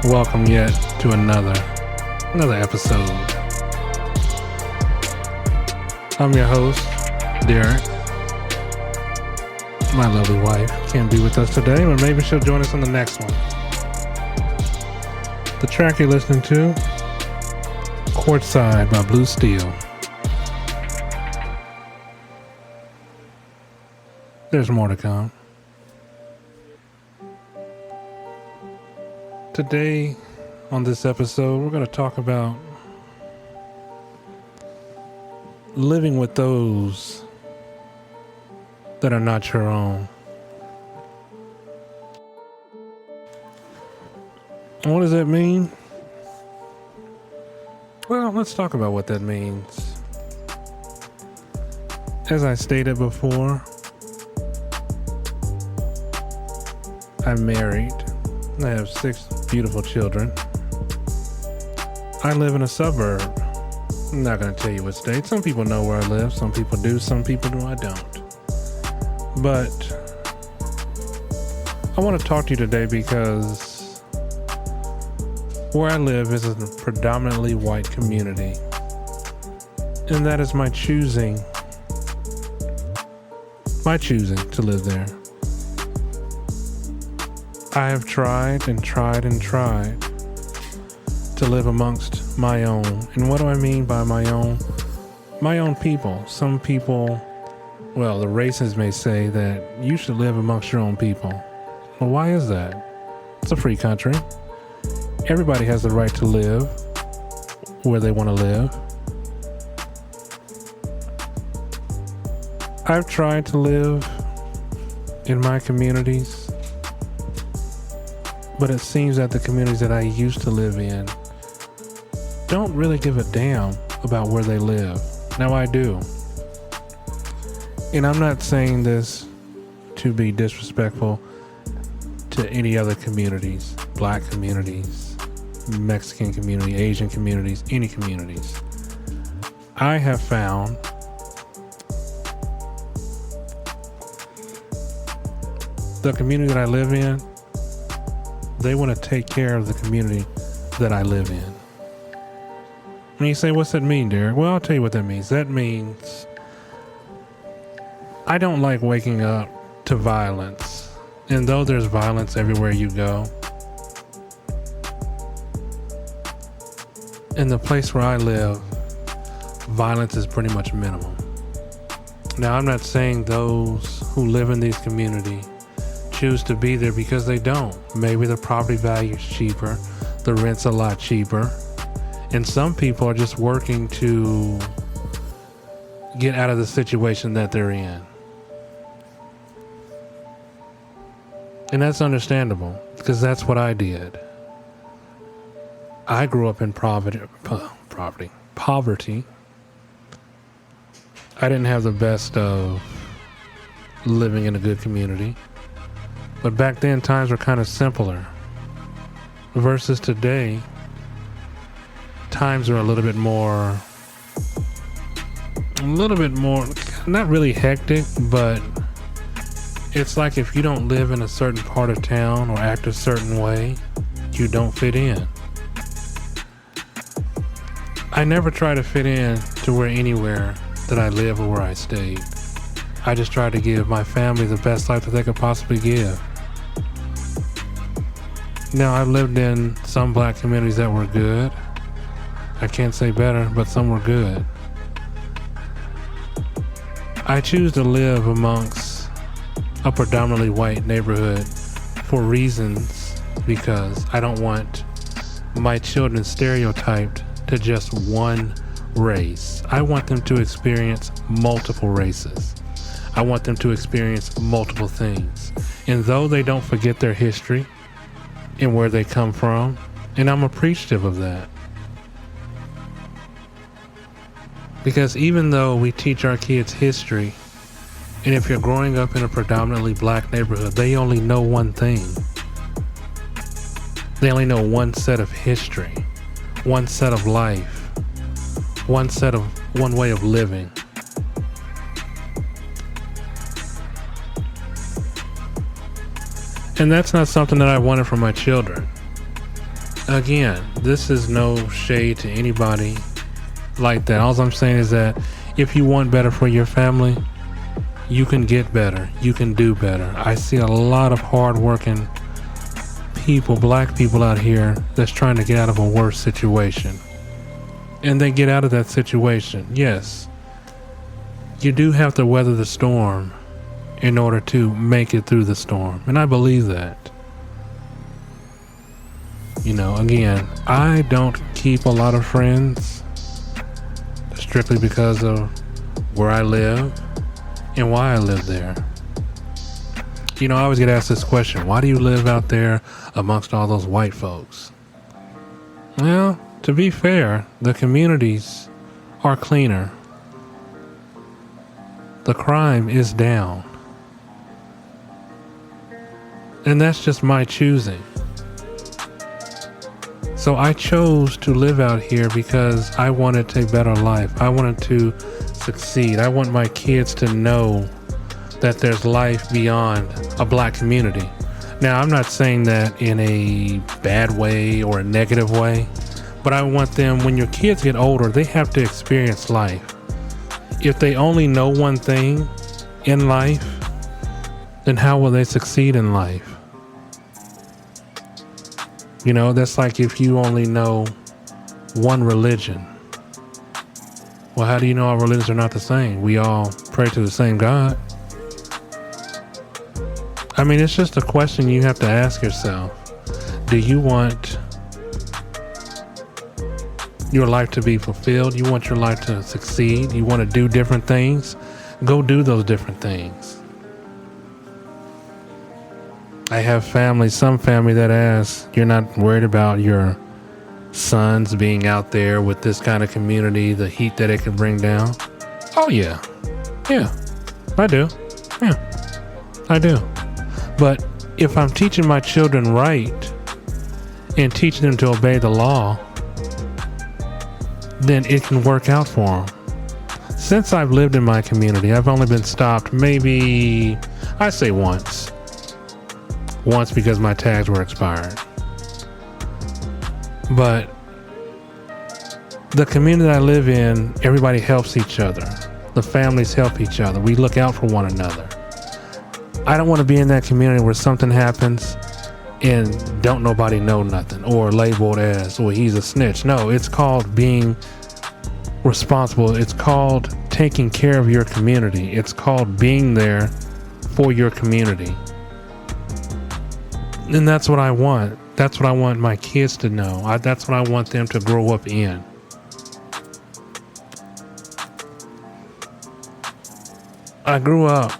Welcome yet to another episode. I'm your host, Derek. My lovely wife can't be with us today, but maybe she'll join us on the next one. The track you're listening to, Courtside by Blue Steel. There's more to come. Today, on this episode, we're going to talk about living with those that are not your own. What does that mean? Well, let's talk about what that means. As I stated before, I'm married. I have 6 beautiful children. I live in a suburb. I'm not going to tell you what state. Some people know where I live. Some people do. Some people do. I don't. But I want to talk to you today because where I live is a predominantly white community. And that is my choosing to live there. I have tried and tried and tried to live amongst my own. And what do I mean by my own? My own people. Some people, well, the racists may say that you should live amongst your own people. Well, why is that? It's a free country. Everybody has the right to live where they want to live. I've tried to live in my communities, but it seems that the communities that I used to live in don't really give a damn about where they live. Now I do. And I'm not saying this to be disrespectful to any other communities, black communities, Mexican community, Asian communities, any communities. I have found the community that I live in, they want to take care of the community that I live in. And you say, what's that mean, Derek? Well, I'll tell you what that means. That means I don't like waking up to violence. And though there's violence everywhere you go, in the place where I live, violence is pretty much minimal. Now, I'm not saying those who live in these communities choose to be there because they don't. Maybe the property value is cheaper, the rent's a lot cheaper, and some people are just working to get out of the situation that they're in. And that's understandable because that's what I did. I grew up in poverty. I didn't have the best of living in a good community. But back then, times were kind of simpler. Versus today, times are a little bit more, not really hectic, but it's like if you don't live in a certain part of town or act a certain way, you don't fit in. I never try to fit in to anywhere that I live or where I stayed. I just tried to give my family the best life that they could possibly give. Now, I've lived in some black communities that were good. I can't say better, but some were good. I choose to live amongst a predominantly white neighborhood for reasons because I don't want my children stereotyped to just one race. I want them to experience multiple races. I want them to experience multiple things. And though they don't forget their history and where they come from, and I'm appreciative of that. Because even though we teach our kids history, and if you're growing up in a predominantly black neighborhood, they only know one thing. They only know one set of history, one set of life, one way of living. And that's not something that I wanted for my children. Again, this is no shade to anybody like that. All I'm saying is that if you want better for your family, you can get better. You can do better. I see a lot of hardworking people, black people out here that's trying to get out of a worse situation. And they get out of that situation. Yes, you do have to weather the storm in order to make it through the storm. And I believe that. You know, again, I don't keep a lot of friends strictly because of where I live and why I live there. You know, I always get asked this question: why do you live out there amongst all those white folks? Well, to be fair, the communities are cleaner. The crime is down. And that's just my choosing. So I chose to live out here because I wanted a better life. I wanted to succeed. I want my kids to know that there's life beyond a black community. Now, I'm not saying that in a bad way or a negative way, but I want them, when your kids get older, they have to experience life. If they only know one thing in life, then how will they succeed in life? You know, that's like if you only know one religion. Well, how do you know our religions are not the same? We all pray to the same God. I mean, it's just a question you have to ask yourself. Do you want your life to be fulfilled? You want your life to succeed? You want to do different things? Go do those different things. I have some family that asks, you're not worried about your sons being out there with this kind of community, the heat that it can bring down? Oh yeah, I do. Yeah, I do. But if I'm teaching my children right and teaching them to obey the law, then it can work out for them. Since I've lived in my community, I've only been stopped maybe, I say once because my tags were expired. But the community I live in, everybody helps each other. The families help each other. We look out for one another. I don't want to be in that community where something happens and don't nobody know nothing, or labeled as, well, he's a snitch. No, it's called being responsible. It's called taking care of your community. It's called being there for your community. And that's what I want. That's what I want my kids to know. That's what I want them to grow up in. I grew up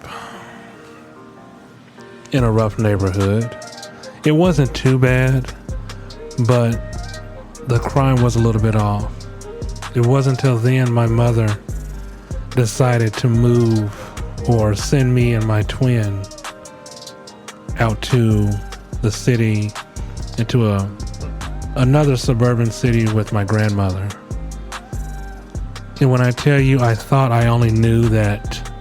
in a rough neighborhood. It wasn't too bad, but the crime was a little bit off. It wasn't until then my mother decided to move or send me and my twin out to the city, into another suburban city with my grandmother. And when I tell you, I thought I only knew that,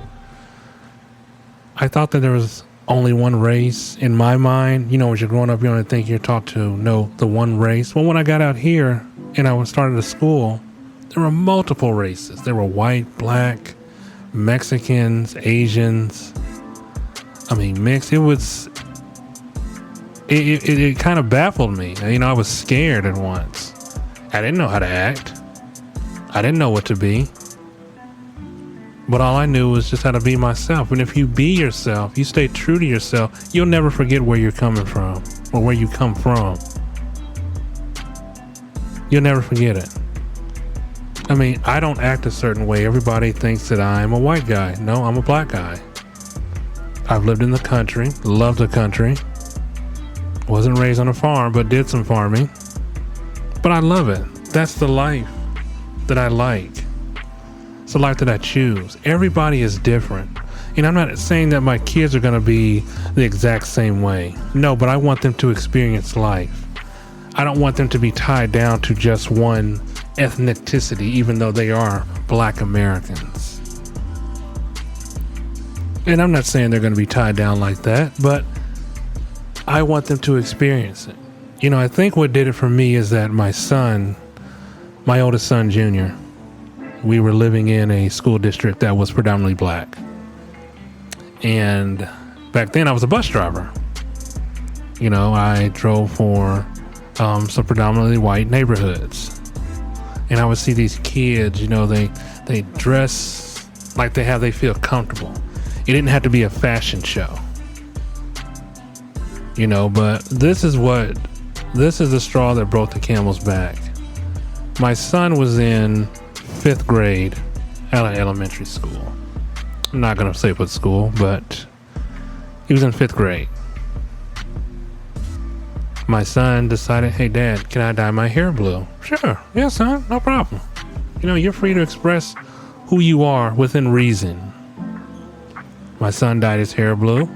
I thought that there was only one race in my mind. You know, as you're growing up, you only think you're taught to know the one race. Well, when I got out here and I started a school, there were multiple races. There were white, black, Mexicans, Asians. I mean, mixed. It kind of baffled me. You know, I was scared at once. I didn't know how to act. I didn't know what to be. But all I knew was just how to be myself. And if you be yourself, you stay true to yourself, you'll never forget where you're coming from or where you come from. You'll never forget it. I mean, I don't act a certain way. Everybody thinks that I'm a white guy. No, I'm a black guy. I've lived in the country, loved the country. Wasn't raised on a farm, but did some farming. But I love it. That's the life that I like. It's the life that I choose. Everybody is different. And I'm not saying that my kids are going to be the exact same way. No, but I want them to experience life. I don't want them to be tied down to just one ethnicity, even though they are black Americans. And I'm not saying they're going to be tied down like that, but I want them to experience it. I think what did it for me is that my oldest son, Junior, we were living in a school district that was predominantly black. And back then I was a bus driver. I drove for some predominantly white neighborhoods. And I would see these kids, they dress like they feel comfortable. It didn't have to be a fashion show. But this is the straw that broke the camel's back. My son was in 5th grade at an elementary school. I'm not going to say what school, but he was in 5th grade. My son decided, hey, Dad, can I dye my hair blue? Sure. Yeah, son, no problem. You're free to express who you are within reason. My son dyed his hair blue.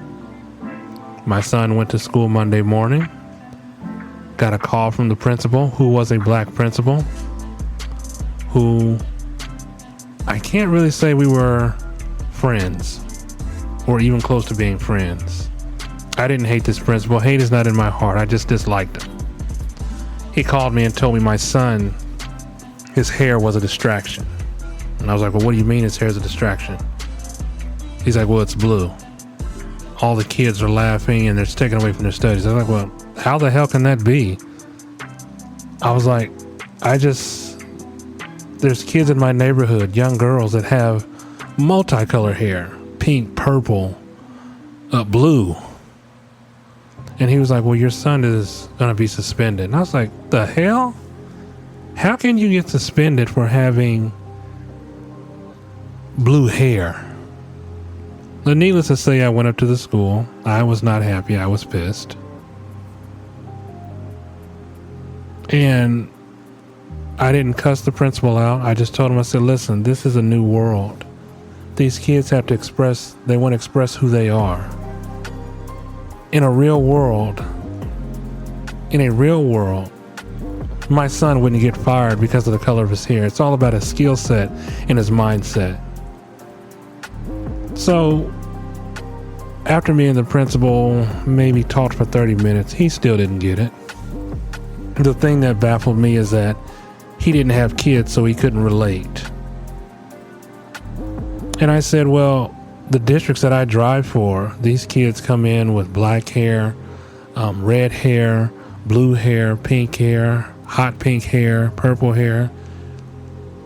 My son went to school Monday morning. Got a call from the principal, who was a black principal, who I can't really say we were friends or even close to being friends. I didn't hate this principal. Hate is not in my heart. I just disliked him. He called me and told me my son, his hair was a distraction. And I was like, well, what do you mean his hair is a distraction? He's like, well, it's blue. All the kids are laughing and they're taken away from their studies. I was like, well, how the hell can that be? I was like, there's kids in my neighborhood, young girls that have multicolored hair, pink, purple, blue. And he was like, well, your son is going to be suspended. And I was like, the hell? How can you get suspended for having blue hair? But needless to say, I went up to the school. I was not happy. I was pissed. And I didn't cuss the principal out. I just told him, I said, listen, this is a new world. These kids have to express who they are. In a real world, my son wouldn't get fired because of the color of his hair. It's all about his skill set and his mindset. So after me and the principal maybe talked for 30 minutes, he still didn't get it. The thing that baffled me is that he didn't have kids, so he couldn't relate. And I said, well, the districts that I drive for, these kids come in with black hair, red hair, blue hair, pink hair, hot pink hair, purple hair.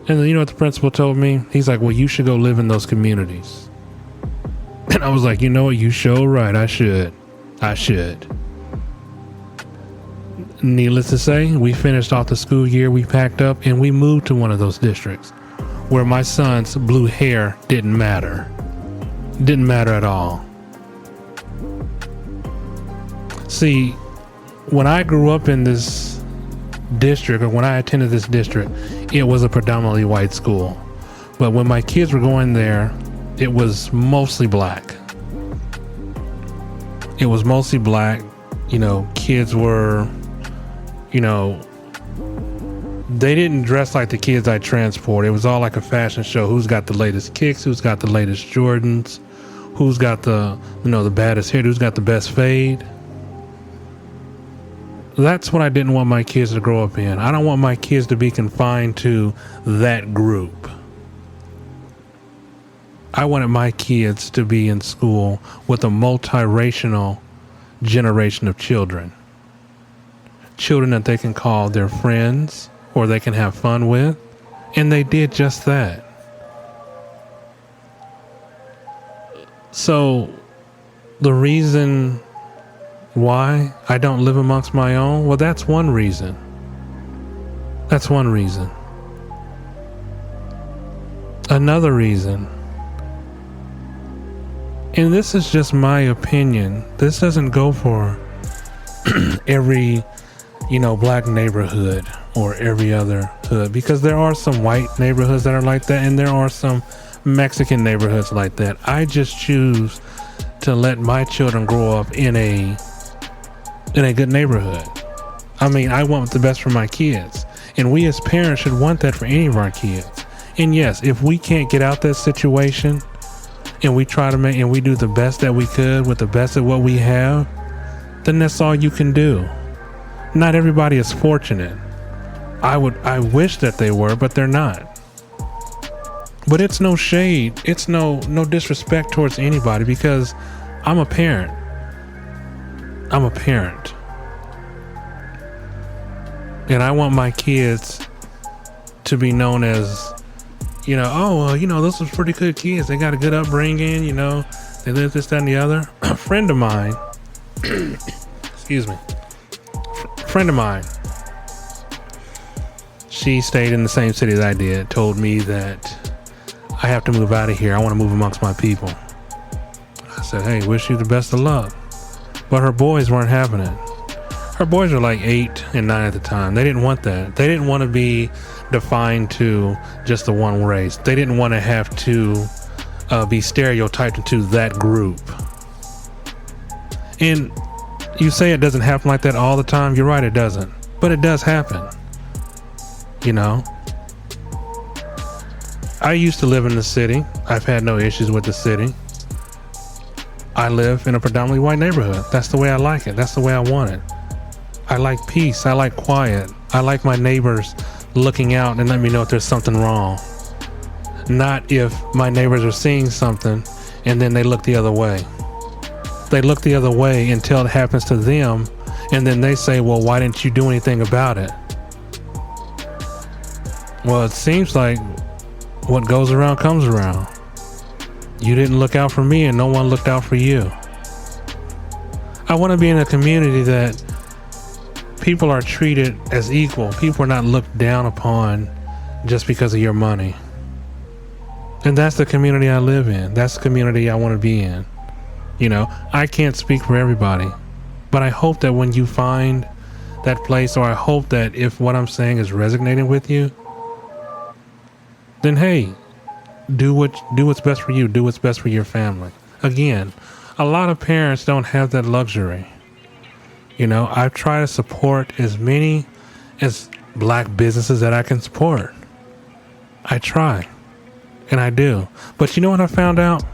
And then, you know what the principal told me? He's like, well, you should go live in those communities. And I was like, you know what? You sure right. I should. Needless to say, we finished off the school year, we packed up, and we moved to one of those districts where my son's blue hair didn't matter. Didn't matter at all. See, when I grew up in this district, or when I attended this district, it was a predominantly white school. But when my kids were going there, it was mostly black. It was mostly black. Kids were, they didn't dress like the kids I transport. It was all like a fashion show. Who's got the latest kicks? Who's got the latest Jordans? Who's got the baddest hair? Who's got the best fade? That's what I didn't want my kids to grow up in. I don't want my kids to be confined to that group. I wanted my kids to be in school with a multiracial generation of children. Children that they can call their friends or they can have fun with. And they did just that. So the reason why I don't live amongst my own, well, that's one reason. Another reason, and this is just my opinion, this doesn't go for every, black neighborhood or every other hood, because there are some white neighborhoods that are like that, and there are some Mexican neighborhoods like that. I just choose to let my children grow up in a good neighborhood. I want the best for my kids, and we as parents should want that for any of our kids. And yes, if we can't get out that situation, and we try to and we do the best that we could with the best of what we have, then that's all you can do. Not everybody is fortunate. I wish that they were, but they're not. But it's no shade. It's no disrespect towards anybody, because I'm a parent. I'm a parent. And I want my kids to be known as, oh, well, those are pretty good kids. They got a good upbringing, they live this, that, and the other. A friend of mine, excuse me, friend of mine, she stayed in the same city that I did, told me that I have to move out of here. I want to move amongst my people. I said, hey, wish you the best of luck. But her boys weren't having it. Her boys were like 8 and 9 at the time. They didn't want that. They didn't want to be defined to just the one race. They didn't want to have to be stereotyped into that group. And you say it doesn't happen like that all the time. You're right, it doesn't. But it does happen. I used to live in the city. I've had no issues with the city. I live in a predominantly white neighborhood. That's the way I like it. That's the way I want it. I like peace. I like quiet. I like my neighbors looking out and let me know if there's something wrong. Not if my neighbors are seeing something and then they look the other way. They look the other way until it happens to them, and then they say, well, why didn't you do anything about it? Well, it seems like what goes around comes around. You didn't look out for me and no one looked out for you. I want to be in a community that people are treated as equal. People are not looked down upon just because of your money. And that's the community I live in. That's the community I want to be in. I can't speak for everybody, but I hope that when you find that place, or I hope that if what I'm saying is resonating with you, then hey, do what's best for you. Do what's best for your family. Again, a lot of parents don't have that luxury. I try to support as many as black businesses that I can support. I try, and I do. But you know what I found out?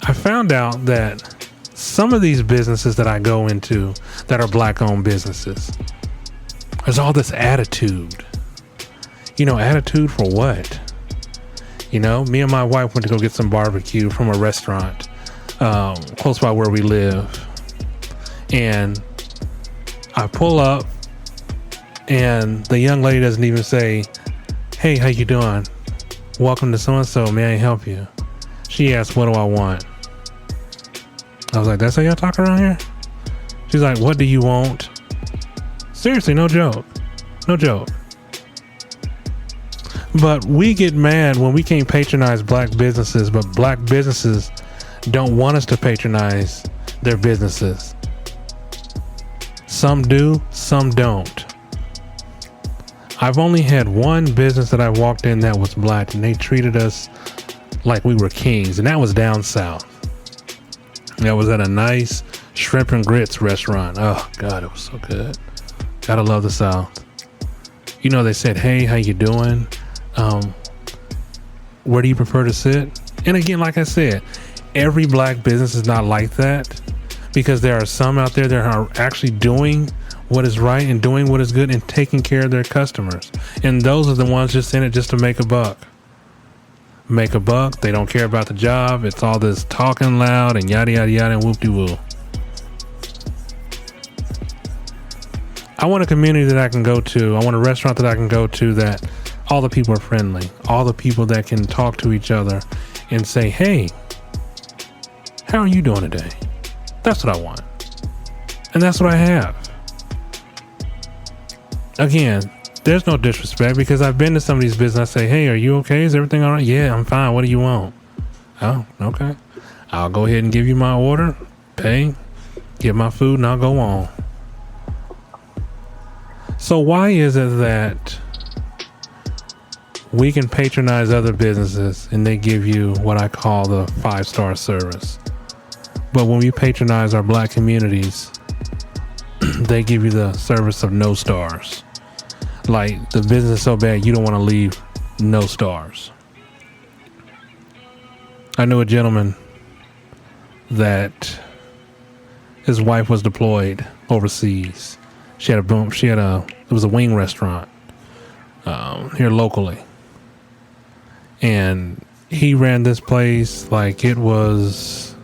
I found out that some of these businesses that I go into that are black-owned businesses, there's all this attitude. Attitude for what? Me and my wife went to go get some barbecue from a restaurant close by where we live. And I pull up and the young lady doesn't even say, hey, how you doing? Welcome to so-and-so. May I help you? She asked, what do I want? I was like, that's how y'all talk around here? She's like, what do you want? Seriously, no joke. No joke. But we get mad when we can't patronize black businesses, but black businesses don't want us to patronize their businesses. Some do, some don't. I've only had one business that I walked in that was black, and they treated us like we were kings, and that was down south. That was at a nice shrimp and grits restaurant. Oh God, it was so good. Gotta love the South. They said, hey, how you doing? Where do you prefer to sit? And again, like I said, every black business is not like that, because there are some out there that are actually doing what is right and doing what is good and taking care of their customers. And those are the ones just in it just to make a buck. Make a buck. They don't care about the job. It's all this talking loud and yada, yada, yada, and whoop-de-woo. I want a community that I can go to. I want a restaurant that I can go to that all the people are friendly. All the people that can talk to each other and say, hey, how are you doing today? That's what I want. And that's what I have. Again, there's no disrespect, because I've been to some of these businesses. I say, hey, are you okay? Is everything all right? Yeah, I'm fine. What do you want? Oh, okay. I'll go ahead and give you my order, pay, get my food, and I'll go on. So why is it that we can patronize other businesses and they give you what I call the 5-star service, but when we patronize our black communities, they give you the service of no stars? Like, the business is so bad you don't want to leave, no stars. I knew a gentleman that his wife was deployed overseas, It was a wing restaurant here locally, and he ran this place like it was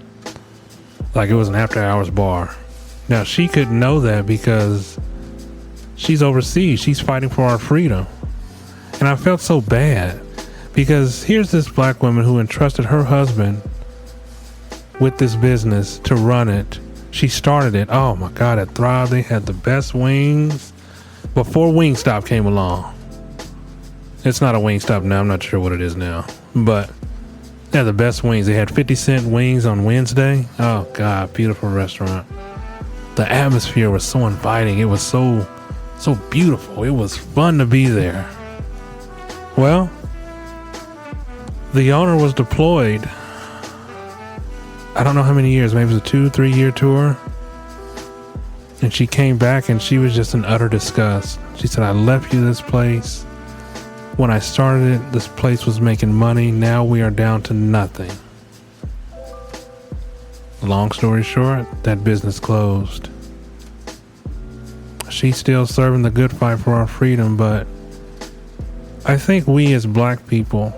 an after hours bar. Now she couldn't know that because she's overseas. She's fighting for our freedom. And I felt so bad because here's this black woman who entrusted her husband with this business to run it. She started it. Oh my God, at Thrive, they had the best wings before Wingstop came along. It's not a Wingstop now. I'm not sure what it is now, but they had the best wings. They had 50-cent wings on Wednesday. Oh God, beautiful restaurant. The atmosphere was so inviting. It was so beautiful. It was fun to be there. Well, the owner was deployed. I don't know how many years, maybe it was a 2-3 year tour. And she came back and she was just in utter disgust. She said, I left you this place. When I started it, this place was making money. Now we are down to nothing. Long story short, that business closed. She's still serving the good fight for our freedom, but I think we as black people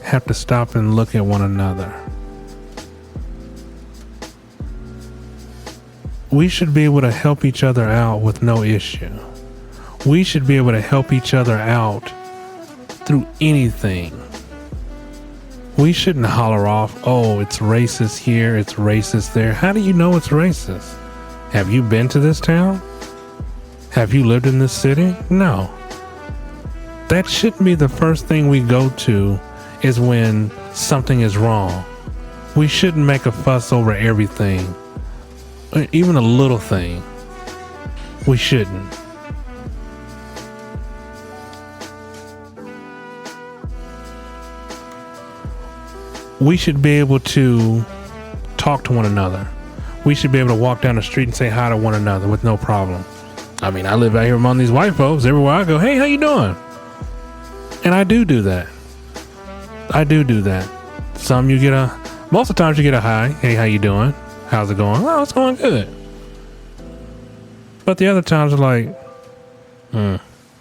have to stop and look at one another. We should be able to help each other out with no issue. We should be able to help each other out through anything. We shouldn't holler off, oh, it's racist here, it's racist there. How do you know it's racist? Have you been to this town? Have you lived in this city? No. That shouldn't be the first thing we go to is when something is wrong. We shouldn't make a fuss over everything. Even a little thing. We shouldn't. We should be able to talk to one another. We should be able to walk down the street and say hi to one another with no problem. I mean, I live out here among these white folks. Everywhere I go, hey, how you doing? And I do that. I do that. Most of the times you get a hi. Hey, how you doing? How's it going? Oh, it's going good. But the other times are like,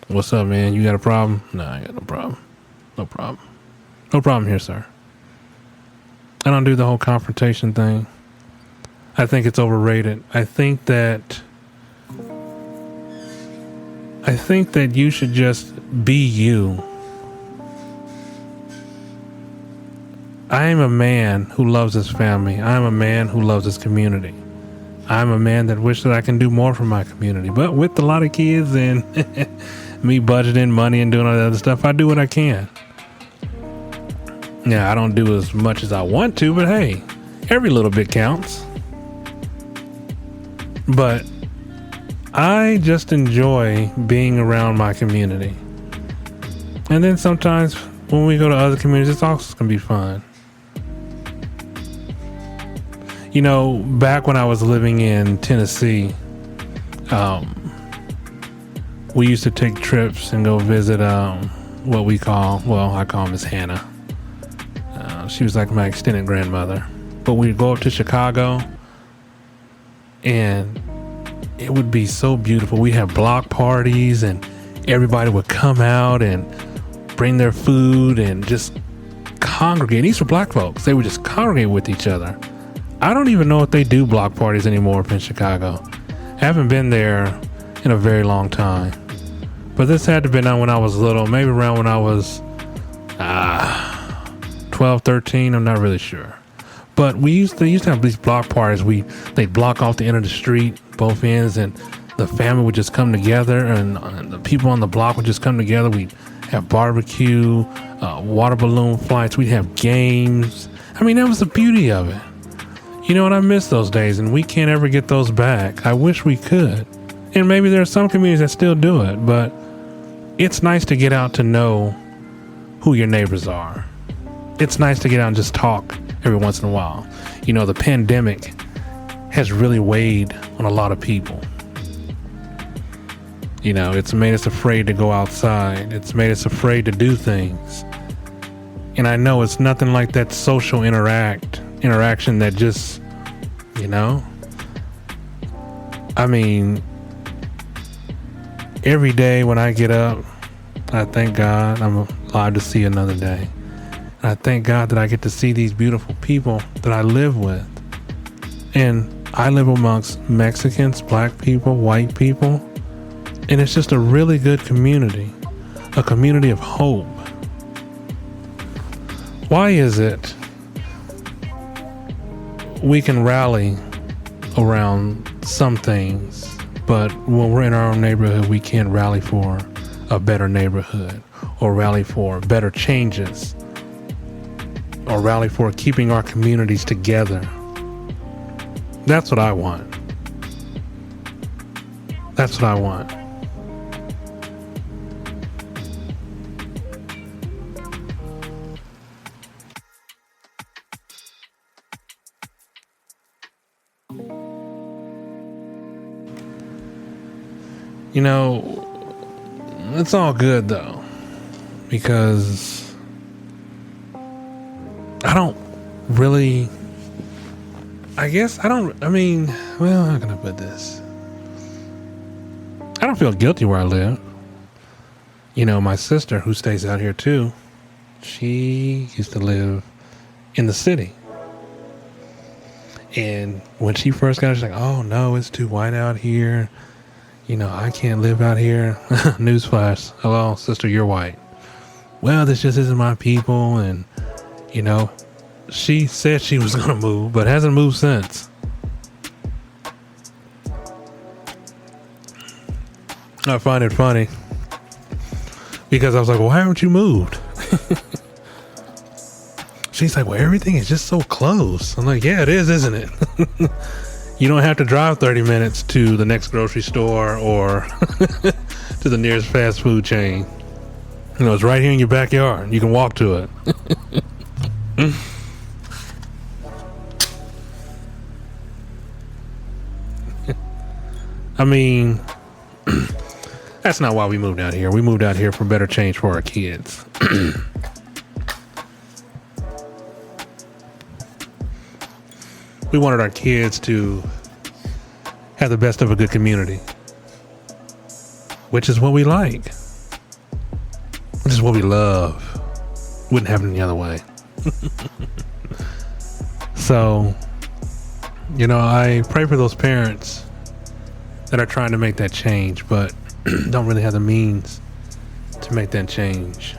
what's up, man? You got a problem? No, I got no problem. No problem. No problem here, sir. I don't do the whole confrontation thing. I think it's overrated. I think that you should just be you. I am a man who loves his family. I am a man who loves his community. I'm a man that wishes that I can do more for my community. But with a lot of kids and me budgeting money and doing all that other stuff, I do what I can. Yeah, I don't do as much as I want to, but hey, every little bit counts. But I just enjoy being around my community. And then sometimes when we go to other communities, it's also going to be fun. You know, back when I was living in Tennessee, we used to take trips and go visit what I call Miss Hannah. She was like my extended grandmother. But we'd go up to Chicago and it would be so beautiful. We'd have block parties and everybody would come out and bring their food and just congregate. These were black folks. They would just congregate with each other. I don't even know if they do block parties anymore up in Chicago. I haven't been there in a very long time. But this had to have been on when I was little, maybe around when I was 12, 13, I'm not really sure. But they used to have these block parties. They'd block off the end of the street, both ends, and the family would just come together, and the people on the block would just come together. We'd have barbecue, water balloon flights. We'd have games. I mean, that was the beauty of it. You know what? I miss those days, and we can't ever get those back. I wish we could. And maybe there are some communities that still do it, but it's nice to get out to know who your neighbors are. It's nice to get out and just talk every once in a while. You know, the pandemic has really weighed on a lot of people. You know, it's made us afraid to go outside. It's made us afraid to do things. And I know it's nothing like that social interaction that just, you know, I mean, Every day when I get up, I thank God I'm alive to see another day. And I thank God that I get to see these beautiful people that I live with. And I live amongst Mexicans, black people, white people. And it's just a really good community, a community of hope. Why is it we can rally around some things, but when we're in our own neighborhood, we can't rally for a better neighborhood, or rally for better changes, or rally for keeping our communities together? That's what I want. That's what I want. You know, it's all good though, because I don't really, how can I put this? I don't feel guilty where I live. You know, my sister, who stays out here too, she used to live in the city. And when she first got here, she's like, oh no, it's too white out here. You know, I can't live out here. Newsflash. Hello, sister, you're white. Well, this just isn't my people. And, you know, she said she was going to move, but hasn't moved since. I find it funny because I was like, well, why haven't you moved? She's like, well, everything is just so close. I'm like, yeah, it is, isn't it? You don't have to drive 30 minutes to the next grocery store or to the nearest fast food chain. You know, it's right here in your backyard. You can walk to it. I mean, that's not why we moved out here. We moved out here for better change for our kids. We wanted our kids to have the best of a good community, which is what we like, which is what we love. Wouldn't have it any other way. So, you know, I pray for those parents that are trying to make that change, but don't really have the means to make that change.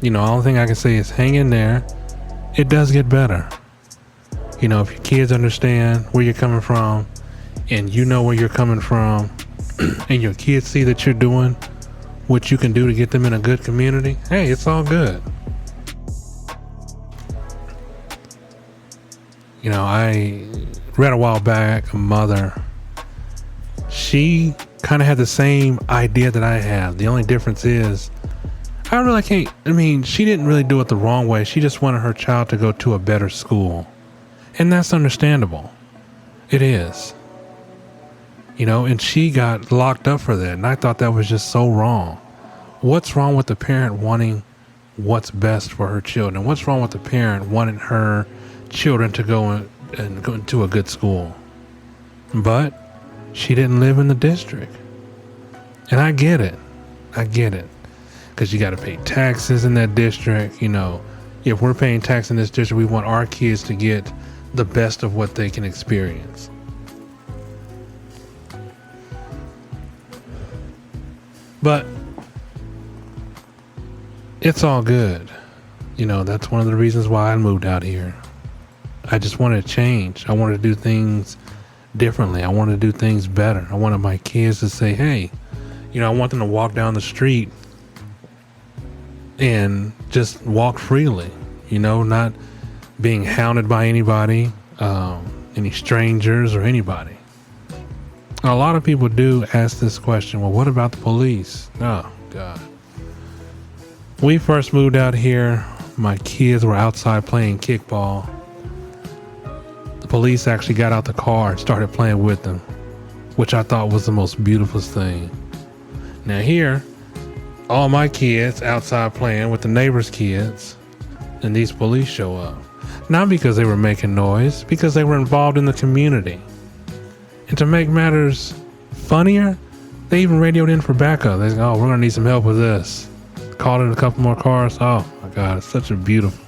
You know, the only thing I can say is hang in there. It does get better. You know, if your kids understand where you're coming from and you know where you're coming from and your kids see that you're doing what you can do to get them in a good community, hey, it's all good. You know, I read a while back, a mother, she kind of had the same idea that I have. The only difference is she didn't really do it the wrong way. She just wanted her child to go to a better school. And that's understandable. It is. You know, and she got locked up for that. And I thought that was just so wrong. What's wrong with the parent wanting what's best for her children? What's wrong with the parent wanting her children to go into a good school? But she didn't live in the district. And I get it. Because you got to pay taxes in that district. You know, if we're paying tax in this district, we want our kids to get the best of what they can experience. But it's all good. You know, that's one of the reasons why I moved out here. I just wanted to change. I wanted to do things differently. I wanted to do things better. I wanted my kids to say, hey, you know, I want them to walk down the street and just walk freely, you know, not being hounded by anybody, any strangers or anybody. A lot of people do ask this question, well, what about the police? Oh, God. We first moved out here, my kids were outside playing kickball. The police actually got out the car and started playing with them, which I thought was the most beautiful thing. Now here, all my kids outside playing with the neighbors' kids, and these police show up. Not because they were making noise, because they were involved in the community. And to make matters funnier, They even radioed in for backup. They said, oh, we're going to need some help with this. Called in a couple more cars. Oh my God, it's such a beautiful,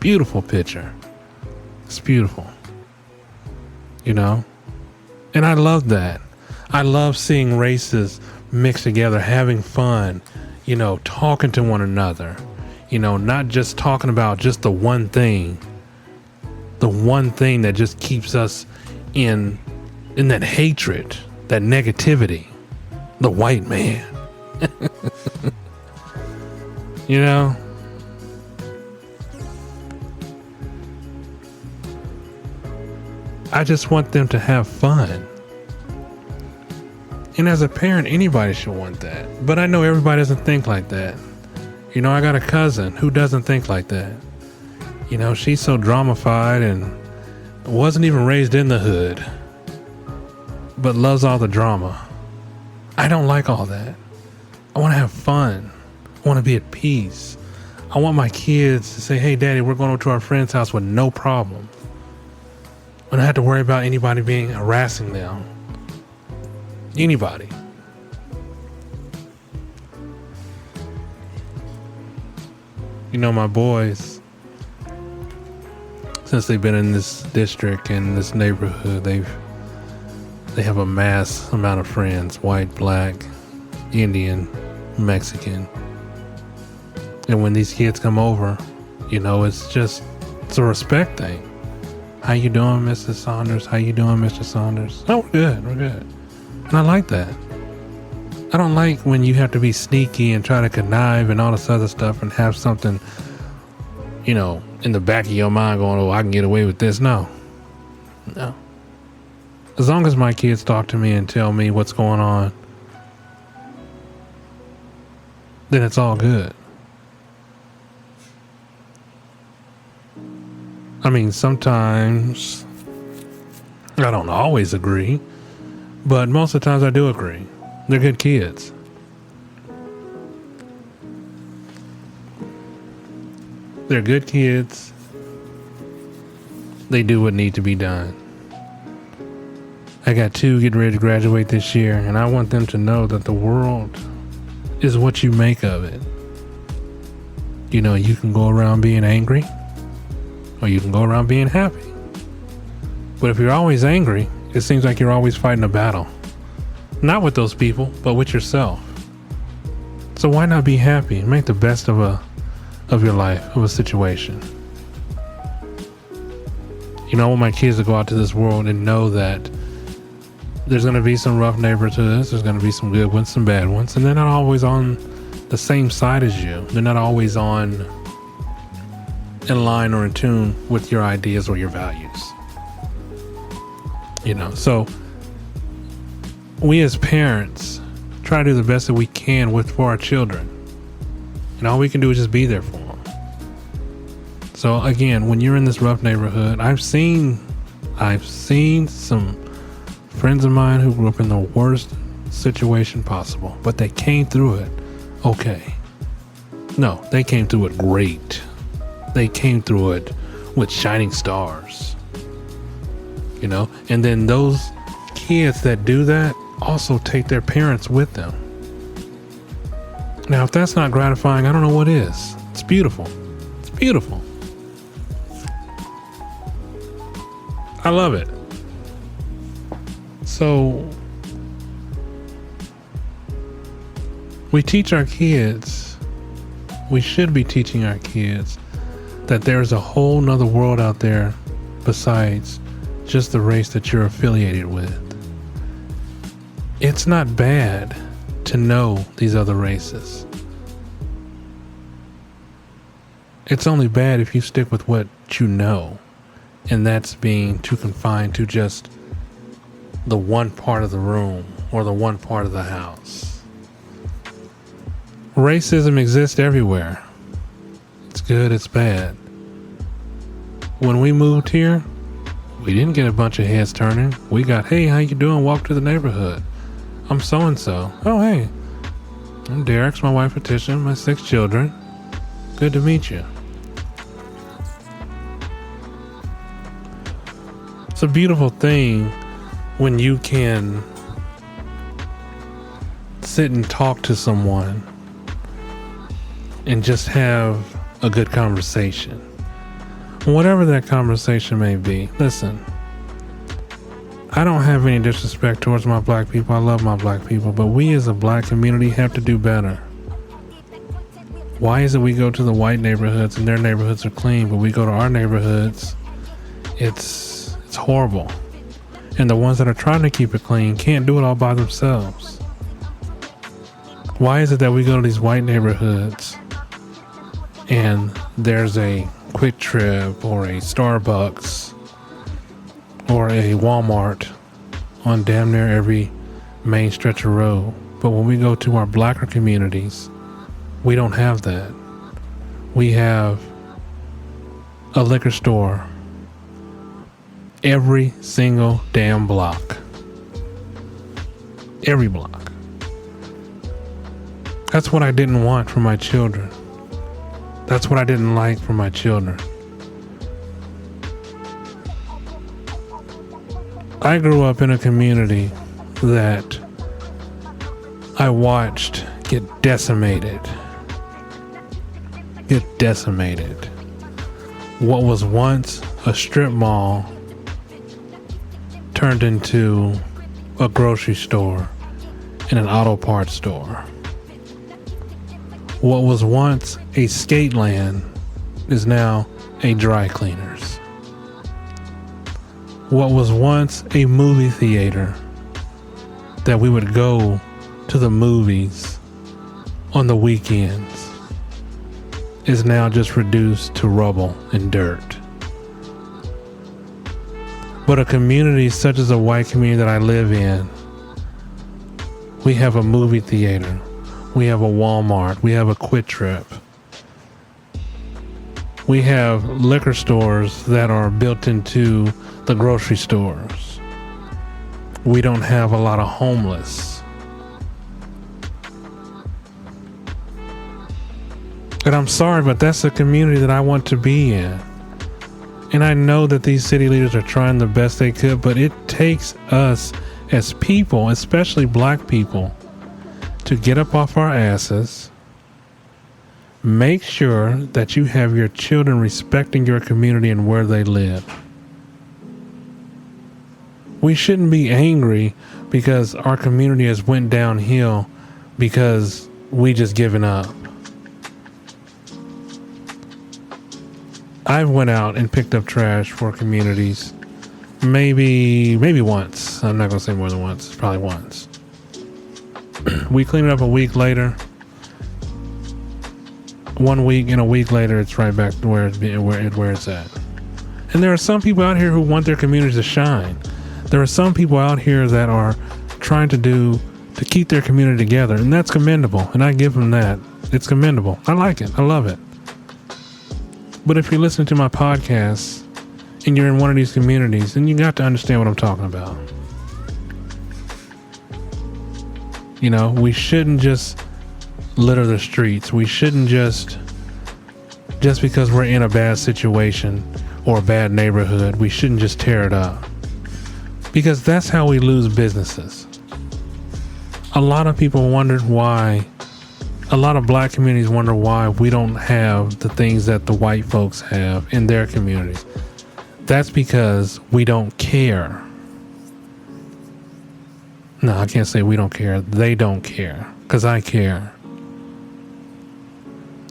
beautiful picture. It's beautiful. You know? And I love that. I love seeing races mixed together, having fun, you know, talking to one another, you know, not just talking about just the one thing that just keeps us in that hatred, that negativity, the white man. You know? I just want them to have fun. And as a parent, anybody should want that. But I know everybody doesn't think like that. You know, I got a cousin who doesn't think like that. You know, she's so dramified and wasn't even raised in the hood, but loves all the drama. I don't like all that. I want to have fun. I want to be at peace. I want my kids to say, hey, Daddy, we're going over to our friend's house with no problem. I don't have to worry about anybody harassing them. Anybody. You know, my boys, since they've been in this district and this neighborhood, they have a mass amount of friends, white, black, Indian, Mexican. And when these kids come over, you know, it's a respect thing. How you doing, Mrs. Saunders? How you doing, Mr. Saunders? Oh, we're good. And I like that. I don't like when you have to be sneaky and try to connive and all this other stuff and have something, you know, in the back of your mind going, oh, I can get away with this. No. As long as my kids talk to me and tell me what's going on, then it's all good. I mean, sometimes I don't always agree, but most of the times I do agree. They're good kids. They're good kids. They do what needs to be done. I got 2 getting ready to graduate this year, and I want them to know that the world is what you make of it. You know, you can go around being angry, or you can go around being happy. But if you're always angry, it seems like you're always fighting a battle. Not with those people, but with yourself. So why not be happy and make the best of your life, of a situation? You know, I want my kids to go out to this world and know that there's going to be some rough neighborhoods, there's going to be some good ones, some bad ones, and they're not always on the same side as you. They're not always in line or in tune with your ideas or your values. You know, so we as parents try to do the best that we can for our children. And all we can do is just be there for them. So again, when you're in this rough neighborhood, I've seen some friends of mine who grew up in the worst situation possible, but they came through it okay. No, they came through it great. They came through it with shining stars. You know, and then those kids that do that also take their parents with them. Now, if that's not gratifying, I don't know what is. It's beautiful. It's beautiful. I love it. So we teach our kids, we should be teaching our kids that there's a whole nother world out there besides just the race that you're affiliated with. It's not bad to know these other races. It's only bad if you stick with what you know, and that's being too confined to just the one part of the room or the one part of the house. Racism exists everywhere. It's good, it's bad. When we moved here, we didn't get a bunch of heads turning. We got, hey, how you doing? Walk to the neighborhood. I'm so-and-so. Oh, hey. I'm Derek's my wife, Letitia, my 6 children. Good to meet you. It's a beautiful thing when you can sit and talk to someone and just have a good conversation. Whatever that conversation may be. Listen, I don't have any disrespect towards my black people. I love my black people, but we as a black community have to do better. Why is it we go to the white neighborhoods and their neighborhoods are clean, but we go to our neighborhoods, it's horrible. And the ones that are trying to keep it clean can't do it all by themselves. Why is it that we go to these white neighborhoods and there's a Quick Trip or a Starbucks or a Walmart on damn near every main stretch of road, but when we go to our blacker communities, we don't have that. We have a liquor store every single damn block. Every block. That's what I didn't want for my children. That's what I didn't like for my children. I grew up in a community that I watched get decimated. What was once a strip mall turned into a grocery store and an auto parts store. What was once a skate land is now a dry cleaners. What was once a movie theater that we would go to the movies on the weekends is now just reduced to rubble and dirt. But a community such as a white community that I live in, we have a movie theater, we have a Walmart, we have a Quick Trip. We have liquor stores that are built into the grocery stores. We don't have a lot of homeless. And I'm sorry, but that's the community that I want to be in. And I know that these city leaders are trying the best they could, but it takes us as people, especially black people, to get up off our asses, make sure that you have your children respecting your community and where they live. We shouldn't be angry because our community has went downhill because we just given up. I've went out and picked up trash for communities maybe once. I'm not going to say more than once. It's probably once. We clean it up a week later. 1 week and a week later, it's right back to where it's at. And there are some people out here who want their communities to shine. There are some people out here that are trying to keep their community together, and that's commendable. And I give them that. It's commendable. I like it. I love it. But if you're listening to my podcast and you're in one of these communities, then you got to understand what I'm talking about. You know, we shouldn't just litter the streets. We shouldn't just because we're in a bad situation or a bad neighborhood, we shouldn't just tear it up. Because that's how we lose businesses. A lot of people wondered why, a lot of black communities wonder why we don't have the things that the white folks have in their communities. That's because we don't care. No, I can't say we don't care. They don't care. Because I care.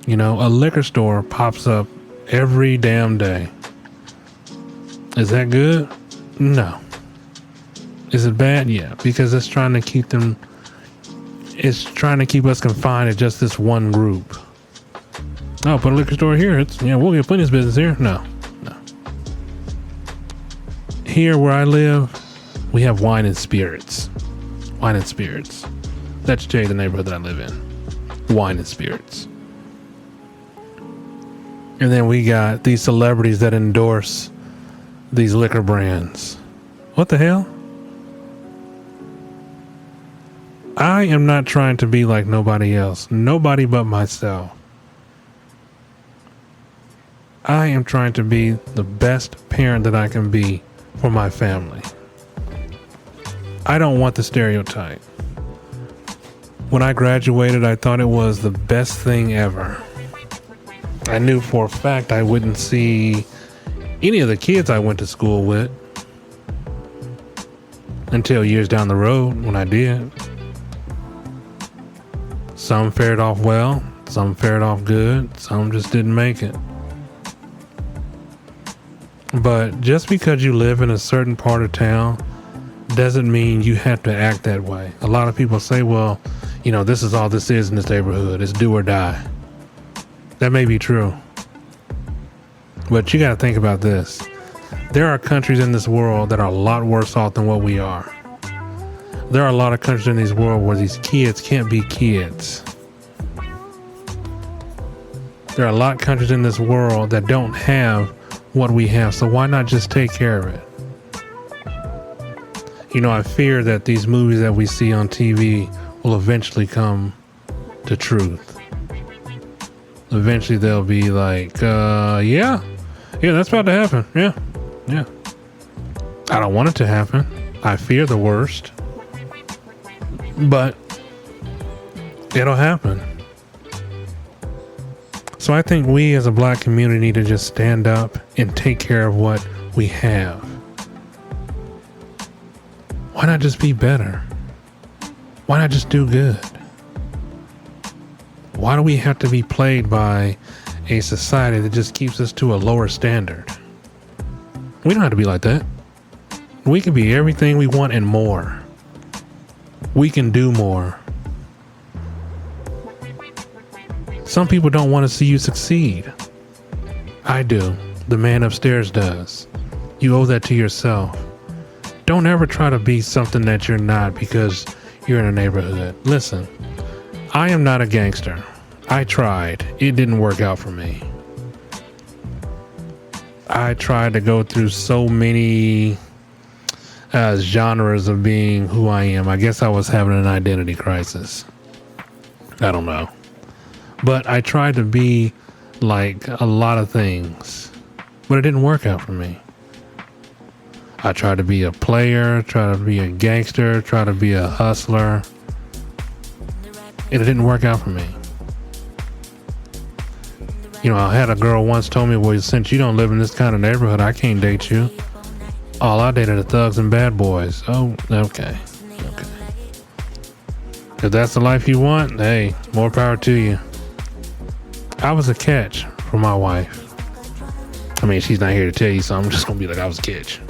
You know, a liquor store pops up every damn day. Is that good? No. Is it bad? Yeah, because it's trying to keep us confined to just this one group. Oh, put a liquor store here. We'll get plenty of business here. No. Here where I live, we have wine and spirits. Wine and spirits. That's Jay, the neighborhood that I live in. Wine and spirits. And then we got these celebrities that endorse these liquor brands. What the hell? I am not trying to be like nobody else. Nobody but myself. I am trying to be the best parent that I can be for my family. I don't want the stereotype. When I graduated, I thought it was the best thing ever. I knew for a fact I wouldn't see any of the kids I went to school with until years down the road when I did. Some fared off well, some fared off good, some just didn't make it. But just because you live in a certain part of town doesn't mean you have to act that way. A lot of people say, well, you know, this is all this is in this neighborhood. It's do or die. That may be true. But you got to think about this. There are countries in this world that are a lot worse off than what we are. There are a lot of countries in this world where these kids can't be kids. There are a lot of countries in this world that don't have what we have. So why not just take care of it? You know, I fear that these movies that we see on TV will eventually come to truth. Eventually they'll be like, yeah, that's about to happen. Yeah. I don't want it to happen. I fear the worst. But it'll happen. So I think we as a black community need to just stand up and take care of what we have. Why not just be better? Why not just do good? Why do we have to be plagued by a society that just keeps us to a lower standard? We don't have to be like that. We can be everything we want and more. We can do more. Some people don't want to see you succeed. I do. The man upstairs does. You owe that to yourself. Don't ever try to be something that you're not because you're in a neighborhood. Listen, I am not a gangster. I tried. It didn't work out for me. I tried to go through so many genres of being who I am. I guess I was having an identity crisis. I don't know. But I tried to be like a lot of things, but it didn't work out for me. I tried to be a player, tried to be a gangster, tried to be a hustler. It didn't work out for me. You know, I had a girl once told me, well, since you don't live in this kind of neighborhood, I can't date you. All I dated are thugs and bad boys. Oh, okay. If that's the life you want, hey, more power to you. I was a catch for my wife. I mean, she's not here to tell you, so I'm just going to be like, I was a catch.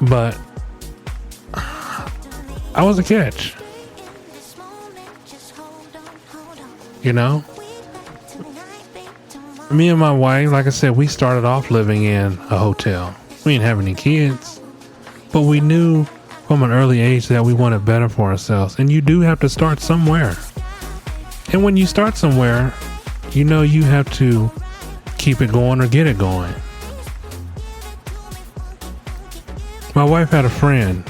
But I was a catch. You know? Me and my wife, like I said, we started off living in a hotel. We didn't have any kids, but we knew from an early age that we wanted better for ourselves. And you do have to start somewhere. And when you start somewhere, you know you have to keep it going or get it going. My wife had a friend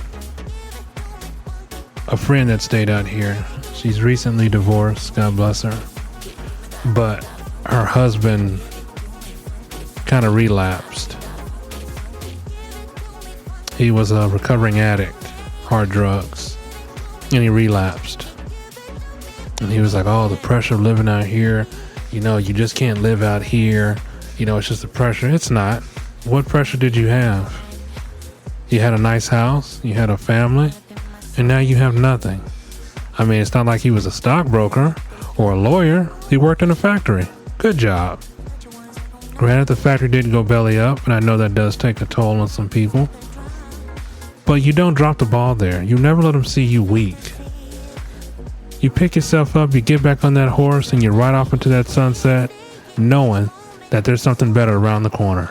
that stayed out here. She's recently divorced, God bless her. But her husband kind of relapsed. He was a recovering addict, hard drugs, and he relapsed. And he was like, oh, the pressure of living out here, you know, you just can't live out here. You know, it's just the pressure. It's not. What pressure did you have? You had a nice house, you had a family, and now you have nothing. I mean, it's not like he was a stockbroker or a lawyer. He worked in a factory. Good job. Granted, the factory didn't go belly up, and I know that does take a toll on some people. But you don't drop the ball there. You never let them see you weak. You pick yourself up, you get back on that horse, and you ride off into that sunset, knowing that there's something better around the corner.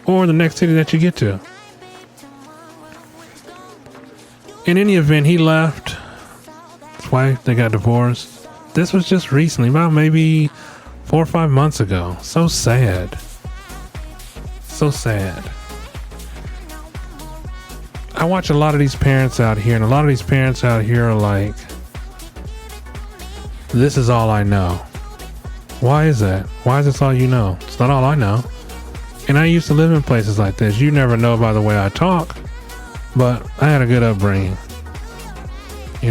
Or the next city that you get to. In any event, he left. His wife, they got divorced. This was just recently, about maybe 4 or 5 months ago. So sad. So sad. I watch a lot of these parents out here, and a lot of these parents out here are like, this is all I know. Why is that? Why is this all you know? It's not all I know. And I used to live in places like this. You never know by the way I talk, but I had a good upbringing.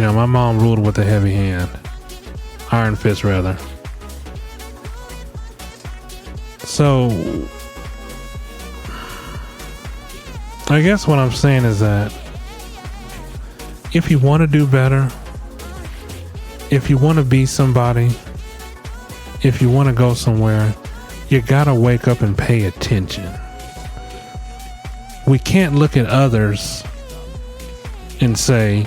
My mom ruled with a heavy hand. Iron fist, rather. So, I guess what I'm saying is that if you want to do better, if you want to be somebody, if you want to go somewhere, you gotta wake up and pay attention. We can't look at others and say,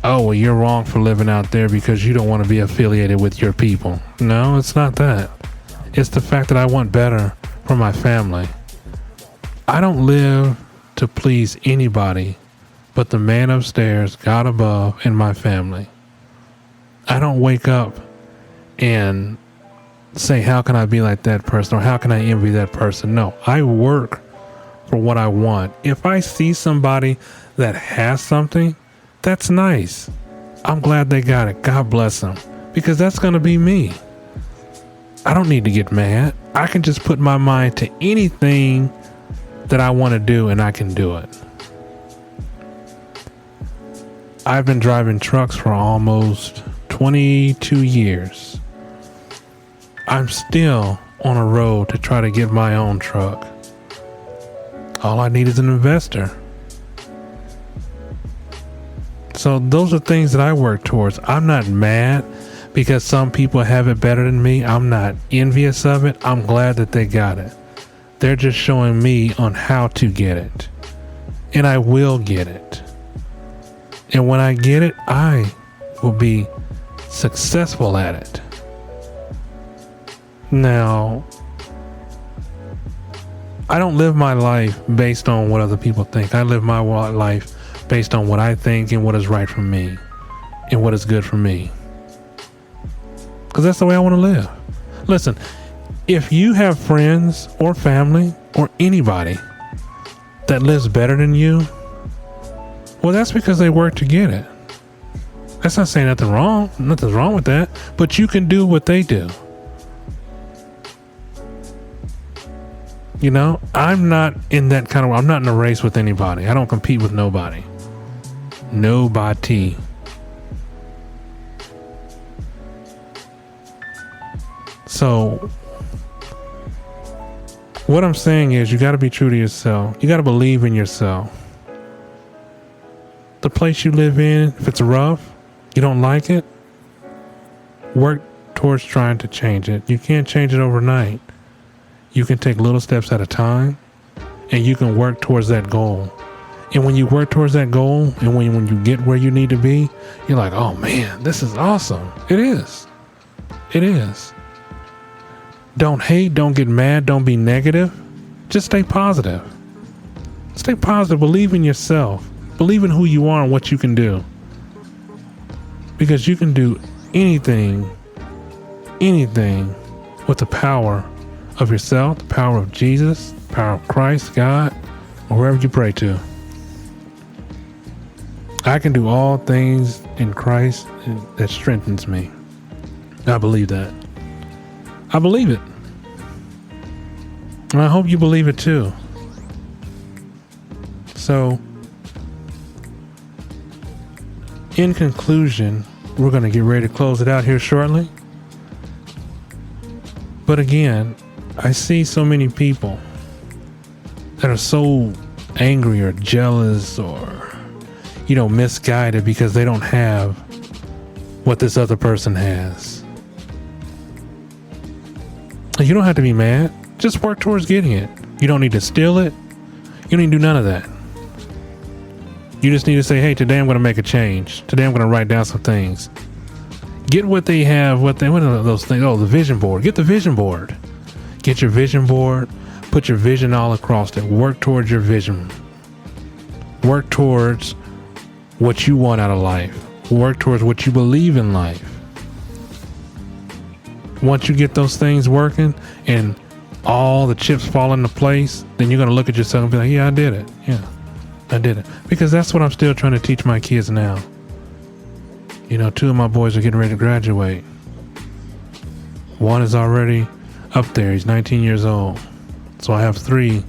oh, well, you're wrong for living out there because you don't want to be affiliated with your people. No, it's not that. It's the fact that I want better for my family. I don't live to please anybody but the man upstairs, God above, and my family. I don't wake up and say, how can I be like that person, or how can I envy that person? No, I work for what I want. If I see somebody that has something, that's nice. I'm glad they got it. God bless them. Because that's going to be me. I don't need to get mad. I can just put my mind to anything that I want to do, and I can do it. I've been driving trucks for almost 22 years. I'm still on a road to try to get my own truck. All I need is an investor. So those are things that I work towards. I'm not mad because some people have it better than me. I'm not envious of it. I'm glad that they got it. They're just showing me on how to get it. And I will get it. And when I get it, I will be successful at it. Now, I don't live my life based on what other people think. I live my life based on what I think and what is right for me and what is good for me. Because that's the way I want to live. Listen, if you have friends or family or anybody that lives better than you, well, that's because they work to get it. That's not saying nothing's wrong with that, but you can do what they do. I'm not in that I'm not in a race with anybody. I don't compete with nobody. Nobody. So, what I'm saying is you got to be true to yourself. You got to believe in yourself. The place you live in, if it's rough, you don't like it, work towards trying to change it. You can't change it overnight. You can take little steps at a time, and you can work towards that goal. And when you work towards that goal, and when you get where you need to be, you're like, oh man, this is awesome. It is. It is. Don't hate, don't get mad, don't be negative. Just stay positive. Stay positive, believe in yourself. Believe in who you are and what you can do. Because you can do anything with the power of yourself, the power of Jesus, the power of Christ, God, or whoever you pray to. I can do all things in Christ that strengthens me. I believe that. I believe it. And I hope you believe it too. So, in conclusion, we're going to get ready to close it out here shortly. But again, I see so many people that are so angry or jealous or, misguided because they don't have what this other person has. You don't have to be mad. Just work towards getting it. You don't need to steal it. You don't need to do none of that. You just need to say, hey, today I'm going to make a change. Today I'm going to write down some things. Get what they have. What are those things? Oh, the vision board. Get the vision board. Get your vision board. Put your vision all across it. Work towards your vision. Work towards what you want out of life. Work towards what you believe in life. Once you get those things working and all the chips fall into place, then you're going to look at yourself and be like, yeah, I did it. Yeah, I did it. Because that's what I'm still trying to teach my kids now. 2 of my boys are getting ready to graduate. One is already up there. He's 19 years old. So I have 3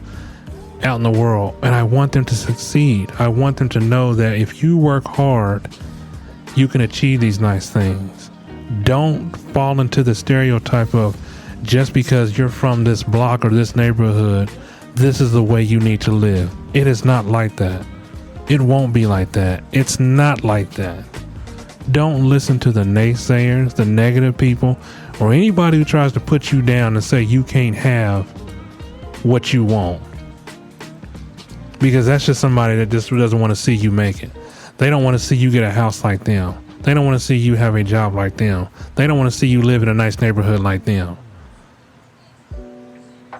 out in the world, and I want them to succeed. I want them to know that if you work hard, you can achieve these nice things. Don't fall into the stereotype of just because you're from this block or this neighborhood, this is the way you need to live. It is not like that. It won't be like that. It's not like that. Don't listen to the naysayers, the negative people, or anybody who tries to put you down and say you can't have what you want. Because that's just somebody that just doesn't want to see you make it. They don't want to see you get a house like them. They don't want to see you have a job like them. They don't want to see you live in a nice neighborhood like them.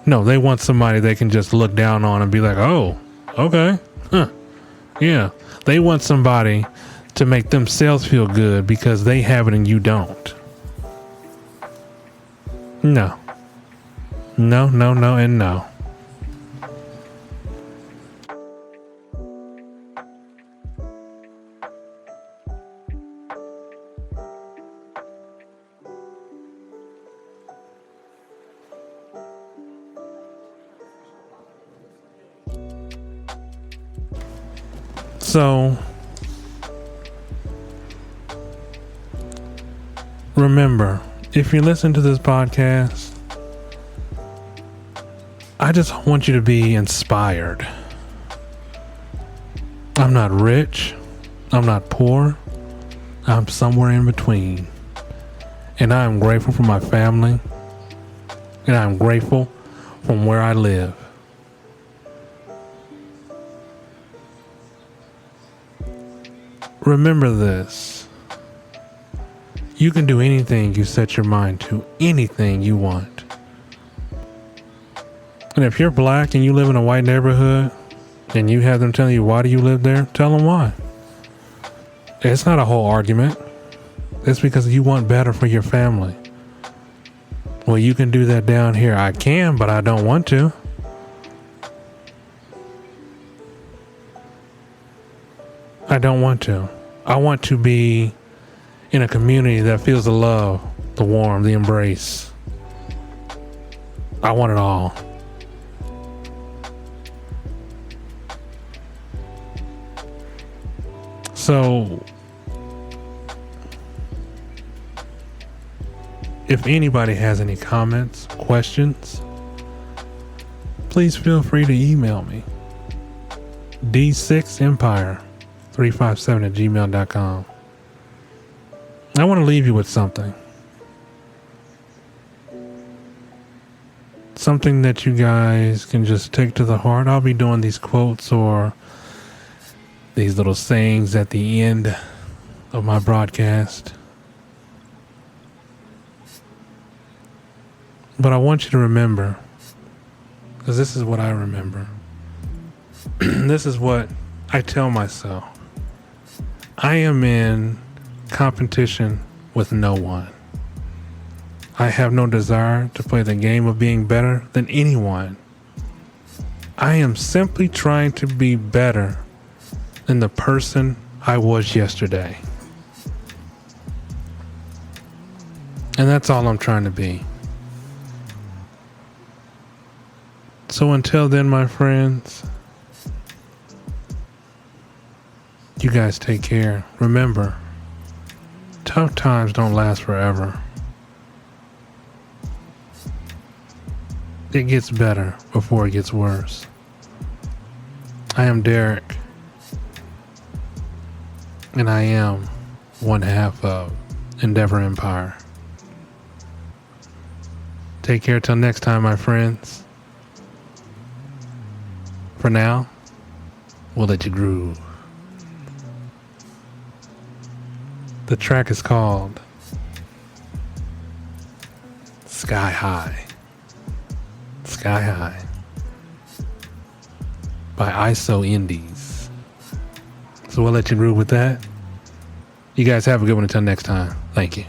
No, they want somebody they can just look down on and be like, oh, okay, huh, yeah. They want somebody to make themselves feel good because they have it and you don't. No. No, no, no, and no. So, remember, if you listen to this podcast, I just want you to be inspired. I'm not rich. I'm not poor. I'm somewhere in between. And I am grateful for my family. And I'm grateful from where I live. Remember this. You can do anything you set your mind to, anything you want. And if you're black and you live in a white neighborhood and you have them tell you, why do you live there? Tell them why. It's not a whole argument. It's because you want better for your family. Well, you can do that down here. I can, but I don't want to. I don't want to. I want to be in a community that feels the love, the warmth, the embrace. I want it all. So, if anybody has any comments, questions, please feel free to email me. D6empire357@gmail.com. I want to leave you with something. Something that you guys can just take to the heart. I'll be doing these quotes or these little sayings at the end of my broadcast. But I want you to remember, because this is what I remember. This is what I tell myself. I am in competition with no one. I have no desire to play the game of being better than anyone. I am simply trying to be better than the person I was yesterday. And that's all I'm trying to be. So until then, my friends, you guys take care. Remember, tough times don't last forever. It gets better before it gets worse. I am Derek, and I am one half of Endeavor Empire. Take care till next time, my friends. For now, we'll let you groove. The track is called Sky High. Sky High by ISO Indies. So we'll let you groove with that. You guys have a good one until next time. Thank you.